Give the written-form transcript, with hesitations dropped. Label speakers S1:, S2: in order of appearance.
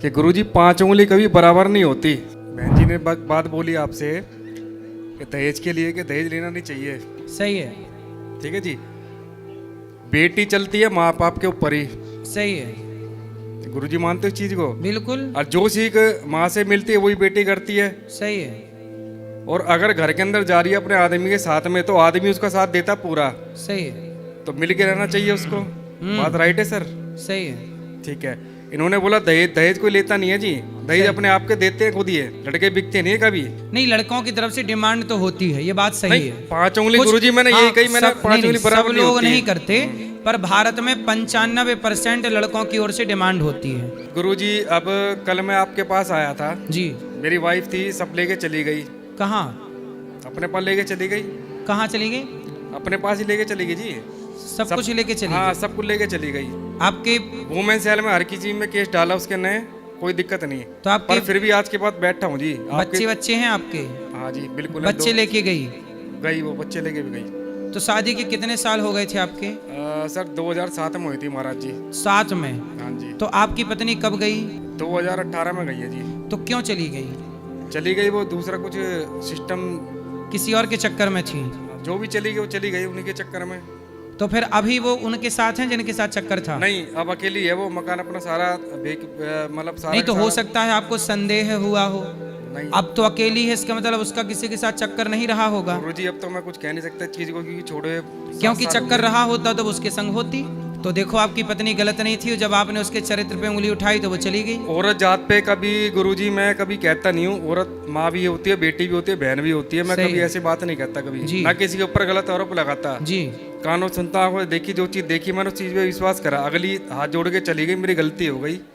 S1: कि गुरुजी 5 उंगली कभी बराबर नहीं होती। बहन जी ने बात बोली आपसे कि दहेज के लिए कि दहेज लेना नहीं चाहिए।
S2: सही है,
S1: ठीक है जी, बेटी चलती है माँ बाप के ऊपर ही।
S2: सही है,
S1: गुरुजी मानते हो इस चीज को?
S2: बिल्कुल
S1: और जो सीख माँ से मिलती है वही बेटी करती है।
S2: सही है,
S1: और अगर घर के अंदर जा रही है अपने आदमी के साथ में तो आदमी उसका साथ देता पूरा,
S2: सही है,
S1: तो मिल के रहना चाहिए उसको। बात राइट है सर?
S2: सही है,
S1: ठीक है। इन्होंने बोला दहेज दहेज कोई लेता नहीं है जी, दहेज अपने आप के देते हैं खुद ही है, लड़के बिकते नहीं है कभी।
S2: नहीं, लड़कों की तरफ से डिमांड तो होती है, ये बात सही
S1: नहीं,
S2: है।
S1: 5 उंगली
S2: कुछ-
S1: गुरुजी मैंने यही
S2: हाँ,
S1: कही, मैंने
S2: सब-
S1: 5
S2: नहीं,
S1: उंगली
S2: सब
S1: बराबर नहीं
S2: लोग
S1: होती
S2: नहीं
S1: है।
S2: करते, पर भारत में 95% लड़कों की ओर से डिमांड होती है।
S1: गुरुजी अब कल मैं आपके पास आया था,
S2: जी,
S1: मेरी वाइफ थी, सब लेके चली गई,
S2: कहाँ
S1: अपने पास लेके चली गई,
S2: कहाँ चली गई?
S1: अपने पास ही लेके चली गई जी।
S2: सब कुछ लेके चली
S1: हाँ,
S2: गई।
S1: सब कुछ लेके चली गई।
S2: आपके
S1: वुमेन सेल में हर की चीज में केस डाला उसके ने, कोई दिक्कत नहीं।
S2: तो आपके
S1: पर फिर भी आज के बाद बैठा हूँ जी।
S2: बच्चे हैं आपके?
S1: हाँ जी बिल्कुल।
S2: बच्चे लेके गई?
S1: गई, वो बच्चे लेके भी गई।
S2: तो शादी के कितने साल हो गए थे आपके?
S1: सर 2007 में हुई थी महाराज जी।
S2: 7 में?
S1: हाँ जी।
S2: तो आपकी पत्नी कब गई?
S1: 2018 में गई है जी।
S2: तो क्यों चली गई?
S1: चली गई, वो दूसरा कुछ सिस्टम,
S2: किसी और के चक्कर में थी?
S1: जो भी चली गई वो चली गई उन्हीं के चक्कर में।
S2: तो फिर अभी वो उनके साथ हैं जिनके साथ चक्कर था?
S1: नहीं, अब अकेली है वो, मकान अपना सारा मतलब सारा
S2: नहीं, तो
S1: का
S2: हो
S1: सारा-
S2: सकता है आपको संदेह हुआ हो।
S1: नहीं
S2: अब तो अकेली है, इसका मतलब उसका किसी के साथ चक्कर नहीं रहा होगा।
S1: गुरुजी, अब तो मैं कुछ कह नहीं सकता इस चीज को, क्योंकि छोड़े
S2: क्योंकि चक्कर रहा होता तो उसके संग होती। तो देखो, आपकी पत्नी गलत नहीं थी, जब आपने उसके चरित्र पे उंगली उठाई तो वो चली गई।
S1: औरत जात पे कभी गुरुजी मैं कभी कहता नहीं हूँ, औरत माँ भी होती है, बेटी भी होती है, बहन भी होती है, मैं
S2: सही
S1: कभी
S2: है।
S1: ऐसी बात नहीं कहता कभी
S2: जी।
S1: ना किसी के ऊपर गलत आरोप लगाता।
S2: जी,
S1: कानून सुनता हूँ, देखी जो चीज देखी मैंने उस चीज पे विश्वास करा, अगली हाथ जोड़ के चली गई, मेरी गलती हो गई।